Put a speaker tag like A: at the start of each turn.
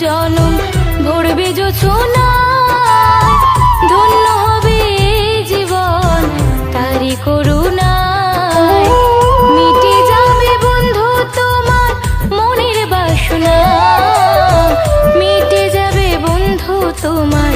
A: জনম ভরবে যোছনায়, ধন্য হবে এই জীবন তারি করুণায়। মিটে যাবে বন্ধু তোমার মনের বাসনা, মিটে যাবে বন্ধু তোমার